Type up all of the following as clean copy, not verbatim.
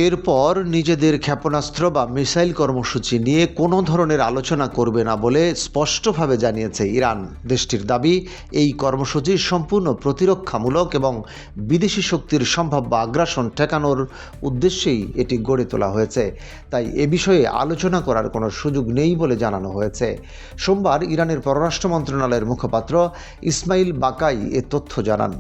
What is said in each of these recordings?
এরপর নিজেদের ক্ষেপণাস্ত্র বা মিসাইল কর্মসূচি নিয়ে কোনো ধরনের আলোচনা করবে না বলে স্পষ্টভাবে জানিয়েছে ইরান। দেশটির দাবি, এই কর্মসূচি সম্পূর্ণ প্রতিরক্ষামূলক এবং বিদেশি শক্তির সম্ভাব্য আগ্রাসন ঠেকানোর উদ্দেশ্যেই এটি গড়ে তোলা হয়েছে। তাই এ বিষয়ে আলোচনা করার কোনো সুযোগ নেই বলে জানানো হয়েছে। সোমবার ইরানের পররাষ্ট্র মন্ত্রণালয়ের মুখপাত্র ইসমাইল বাকাই এ তথ্য জানান।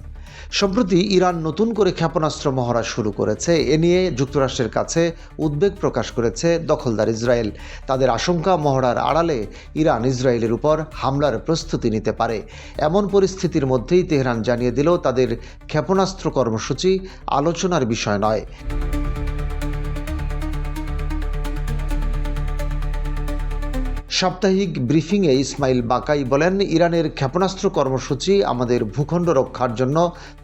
সম্প্রতি ইরান নতুন করে ক্ষেপণাস্ত্র মহড়া শুরু করেছে। এ নিয়ে যুক্তরাষ্ট্রের কাছে উদ্বেগ প্রকাশ করেছে দখলদার ইসরায়েল। তাদের আশঙ্কা, মহড়ার আড়ালে ইরান ইসরায়েলের উপর হামলার প্রস্তুতি নিতে পারে। এমন পরিস্থিতির মধ্যেই তেহরান জানিয়ে দিল, তাদের ক্ষেপণাস্ত্র কর্মসূচি আলোচনার বিষয় নয়। সাপ্তাহিক ব্রিফিংয়ে ইসমাইল বাকাই বলেন, ইরানের ক্ষেপণাস্ত্র কর্মসূচি আমাদের ভূখণ্ড রক্ষার জন্য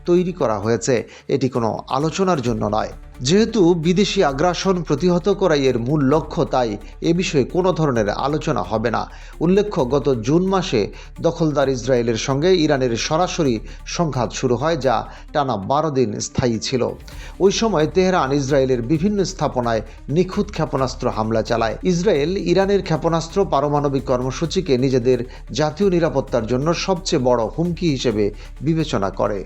তৈরি করা হয়েছে, এটি কোনো আলোচনার জন্য নয়। যেহেতু বিদেশি আগ্রাসন প্রতিহত করাই এর মূল লক্ষ্য, তাই এ বিষয়ে কোনো ধরনের আলোচনা হবে না। উল্লেখ্য, গত জুন মাসে দখলদার ইসরায়েলের সঙ্গে ইরানের সরাসরি সংঘাত শুরু হয়, যা টানা 12 দিন স্থায়ী ছিল। ওই সময় তেহরান ইসরায়েলের বিভিন্ন স্থাপনায় নিখুঁত ক্ষেপণাস্ত্র হামলা চালায়। ইসরায়েল ইরানের ক্ষেপণাস্ত্র পারমাণবিক কর্মসূচিকে নিজেদের জাতীয় নিরাপত্তার জন্য সবচেয়ে বড় হুমকি হিসেবে বিবেচনা করে।